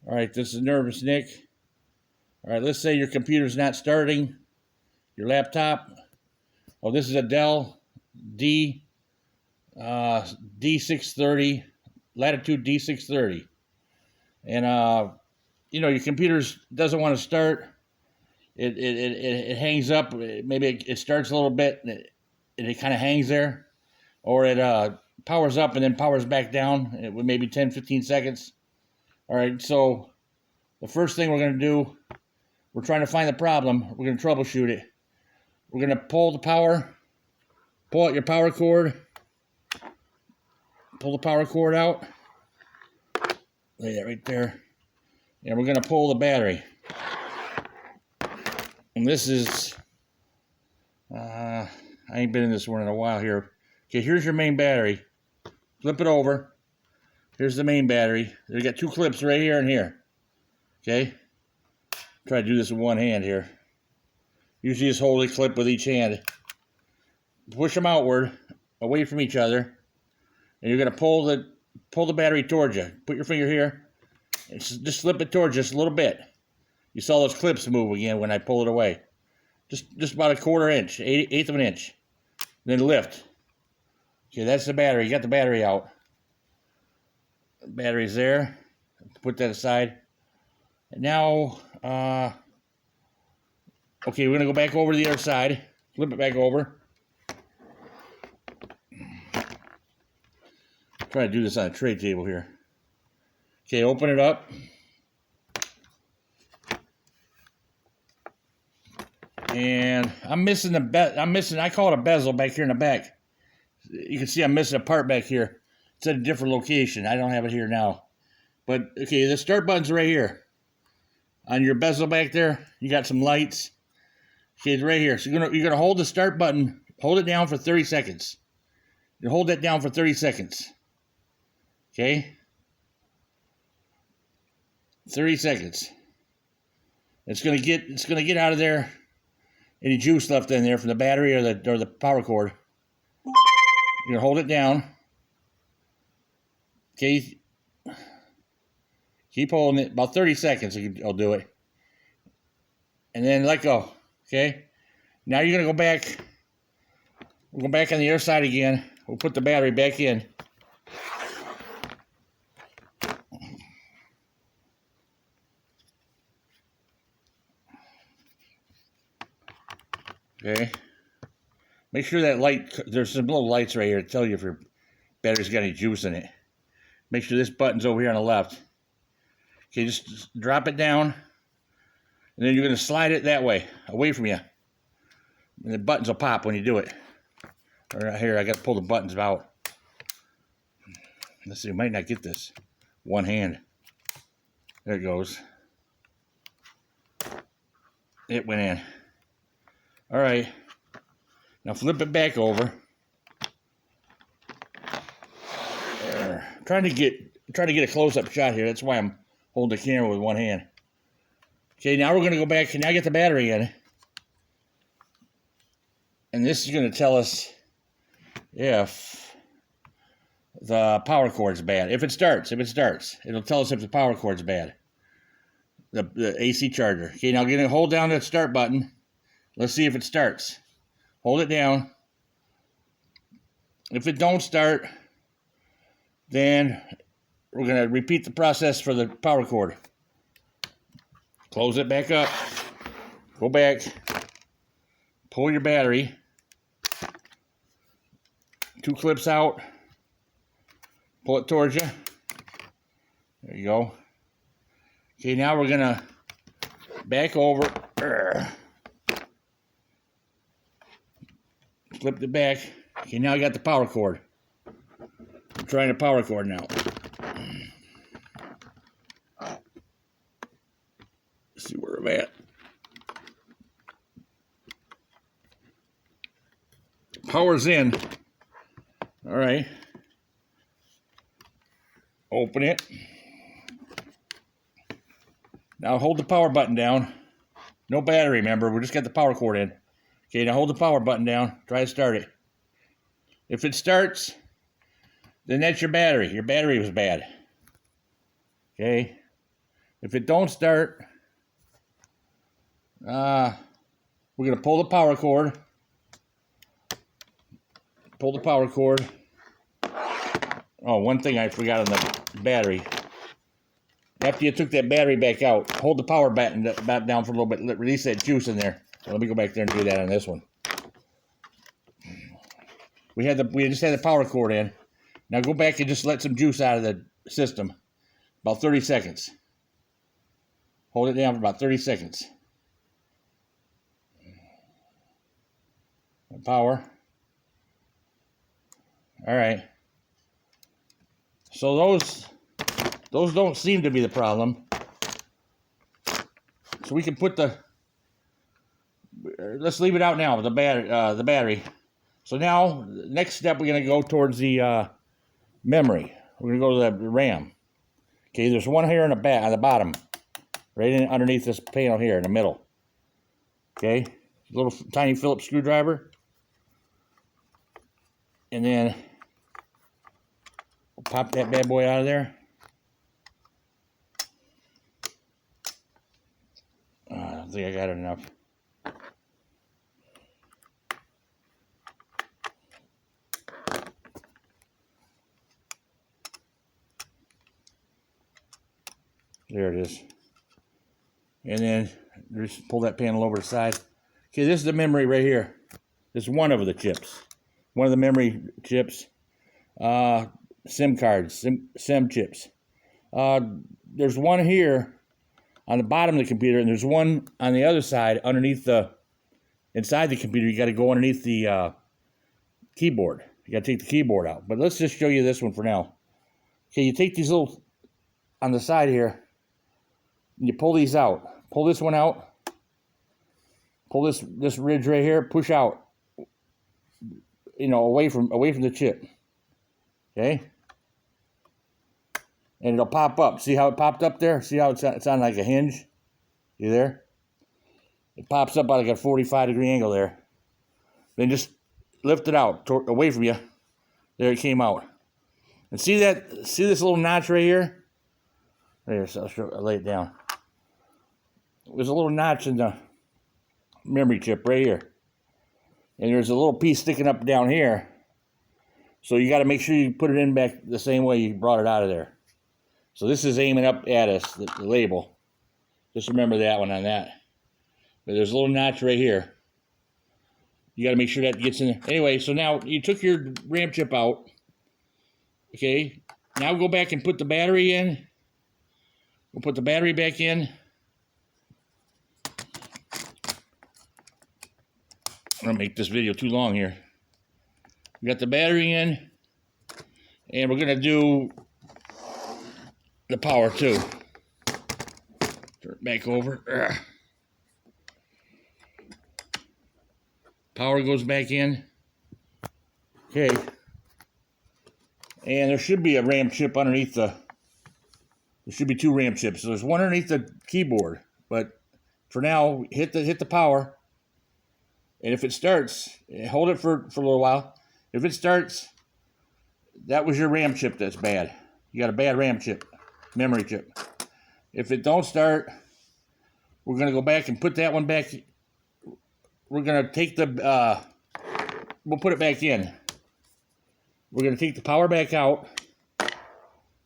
All right, this is Nervous Nick. All right, let's say your computer's not starting, your laptop. Oh, this is a Dell D D630, Latitude D630. And, your computer doesn't want to start. It hangs up. Maybe it starts a little bit and it kind of hangs there. Or it powers up and then powers back down with maybe 10, 15 seconds. All right, so the first thing we're going to do, we're trying to find the problem. We're going to troubleshoot it. We're going to pull out your power cord, pull the power cord out, lay that right there, and we're going to pull the battery. And this is, I ain't been in this one in a while here. Okay, here's your main battery. Flip it over. Here's the main battery. You got two clips right here and here. Okay? Try to do this with one hand here. Usually just hold a clip with each hand. Push them outward, away from each other. And you're going to pull the battery towards you. Put your finger here. And just slip it towards you just a little bit. You saw those clips move again when I pull it away. Just about a quarter inch, eighth of an inch. Then lift. Okay, that's the battery. You got the battery out. The battery's there. Put that aside. And now, okay, we're going to go back over to the other side. Flip it back over. Try to do this on a tray table here. Okay, open it up. And I'm missing I call it a bezel back here in the back. You can see I'm missing a part back here. It's at a different location. I don't have it here now. But, okay, the start button's right here. On your bezel back there, you got some lights. Okay, it's right here. So you're gonna hold the start button, hold it down for 30 seconds. You hold that down for 30 seconds. Okay? 30 seconds. It's gonna get out of there any juice left in there from the battery or the power cord. You're gonna hold it down. Okay. Keep holding it. About 30 seconds I'll do it. And then let go. Okay? Now you're gonna go back. We'll go back on the other side again. We'll put the battery back in. Okay. Make sure that light, there's some little lights right here to tell you if your battery's got any juice in it. Make sure this button's over here on the left. Okay, just drop it down. And then you're going to slide it that way, away from you. And the buttons will pop when you do it. Right here, I got to pull the buttons out. Let's see, I might not get this. One hand. There it goes. It went in. All right. Now flip it back over. Trying to get a close-up shot here. That's why I'm holding the camera with one hand. Okay, now we're going to go back and now get the battery in. And this is going to tell us if the power cord's bad. If it starts, it'll tell us if the power cord's bad. The AC charger. Okay, now I'm going to hold down that start button. Let's see if it starts. Hold it down. If it don't start, then we're going to repeat the process for the power cord. Close it back up. Go back. Pull your battery. Two clips out. Pull it towards you. There you go. Okay, now we're going to back over. Flip it back. Okay, now I got the power cord. I'm trying the power cord now. Let's see where I'm at. Power's in. All right. Open it. Now hold the power button down. No battery, remember. We just got the power cord in. Okay, now hold the power button down. Try to start it. If it starts, then that's your battery. Your battery was bad. Okay. If it don't start, we're going to pull the power cord. Pull the power cord. Oh, one thing I forgot on the battery. After you took that battery back out, hold the power button back down for a little bit. Release that juice in there. So let me go back there and do that on this one. We just had the power cord in. Now go back and just let some juice out of the system. About 30 seconds. Hold it down for about 30 seconds. Power. All right. So those don't seem to be the problem. So we can put let's leave it out now with the battery. So now, next step, we're going to go towards the memory. We're going to go to the RAM. Okay, there's one here on the bottom, right underneath this panel here in the middle. Okay, little tiny Phillips screwdriver. And then we'll pop that bad boy out of there. I don't think I got it enough. There it is. And then just pull that panel over to the side. Okay, this is the memory right here. This is one of the chips. One of the memory chips. SIM cards, SIM chips. There's one here on the bottom of the computer, and there's one on the other side underneath inside the computer. You got to go underneath the keyboard. You got to take the keyboard out. But let's just show you this one for now. Okay, you take these little, on the side here, and you pull these out. Pull this one out. Pull this ridge right here. Push out. You know, away from the chip. Okay. And it'll pop up. See how it popped up there? See how it's on like a hinge? You there? It pops up at like a 45-degree angle there. Then just lift it out away from you. There it came out. And see this little notch right here? There, so I'll lay it down. There's a little notch in the memory chip right here. And there's a little piece sticking up down here. So you got to make sure you put it in back the same way you brought it out of there. So this is aiming up at us, the label. Just remember that one on that. But there's a little notch right here. You got to make sure that gets in there. Anyway, so now you took your RAM chip out. Okay. Now go back and put the battery in. We'll put the battery back in. I'm going to make this video too long here. We got the battery in. And we're going to do the power too. Turn it back over. Ugh. Power goes back in. Okay. And there should be a RAM chip underneath there should be two RAM chips. So there's one underneath the keyboard. But for now, hit the power. And if it starts, hold it for a little while. If it starts, that was your RAM chip that's bad. You got a bad RAM chip, memory chip. If it don't start, we're going to go back and put that one back. We're going to take we'll put it back in. We're going to take the power back out.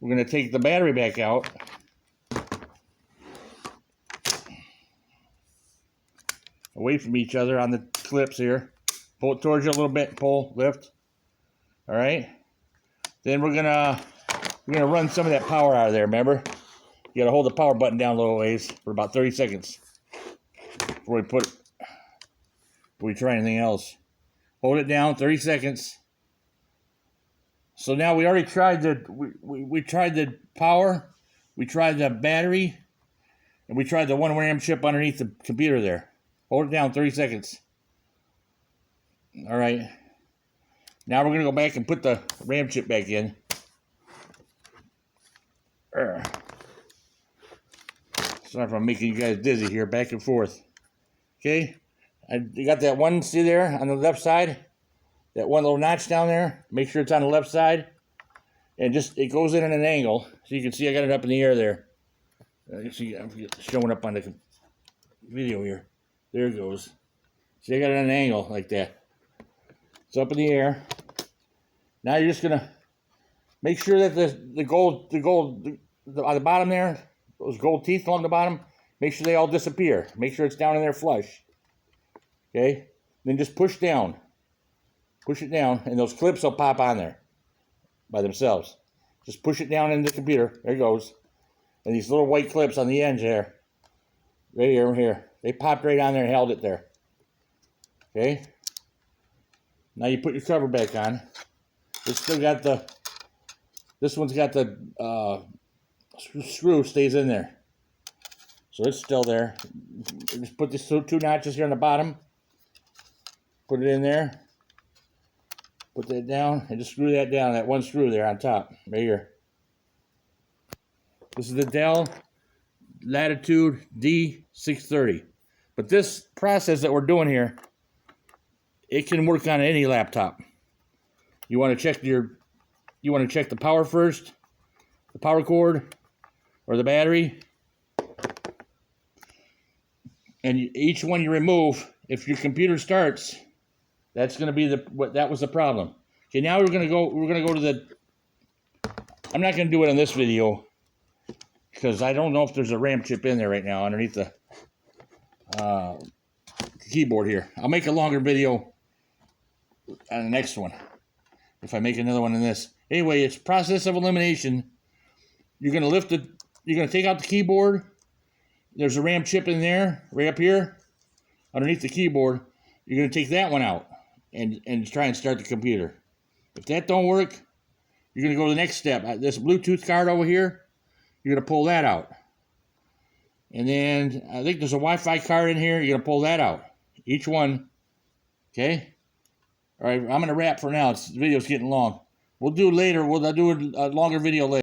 We're going to take the battery back out. Away from each other on the clips here. Pull it towards you a little bit. Pull, lift. All right. Then we're gonna run some of that power out of there. Remember, you gotta hold the power button down a little ways for about 30 seconds before we try anything else. Hold it down 30 seconds. So now we already tried we tried the power, we tried the battery, and we tried the 1 RAM chip underneath the computer there. Hold it down 30 seconds. All right. Now we're going to go back and put the RAM chip back in. Sorry if I'm making you guys dizzy here, back and forth. Okay. You got that one, see there on the left side? That one little notch down there. Make sure it's on the left side. And it goes in at an angle. So you can see I got it up in the air there. You see, I'm showing up on the video here. There it goes. See, I got it at an angle like that. It's up in the air. Now you're just gonna make sure that the gold on the bottom there, those gold teeth along the bottom, make sure they all disappear. Make sure it's down in there flush. Okay? Then just push down. Push it down, and those clips will pop on there by themselves. Just push it down into the computer. There it goes. And these little white clips on the ends there, right here, they popped right on there and held it there. Okay? Now you put your cover back on. It's still got this one's got the screw stays in there. So it's still there. Just put these two notches here on the bottom. Put it in there. Put that down and just screw that down, that one screw there on top, right here. This is the Dell Latitude D630. But this process that we're doing here, it can work on any laptop. You want to check the power first, the power cord, or the battery. And each one you remove, if your computer starts, that's going to be that was the problem. Okay, now we're going to go to the, I'm not going to do it on this video because I don't know if there's a RAM chip in there right now underneath the keyboard here. I'll make a longer video on the next one if I make another one in this. Anyway, it's process of elimination. You're going to take out the keyboard. There's a RAM chip in there, right up here, underneath the keyboard. You're going to take that one out and try and start the computer. If that don't work, you're going to go to the next step. This Bluetooth card over here, you're going to pull that out. And then I think there's a Wi-Fi card in here. You're going to pull that out. Each one. Okay? All right, I'm going to wrap for now. The video's getting long. We'll do later. I'll do a longer video later.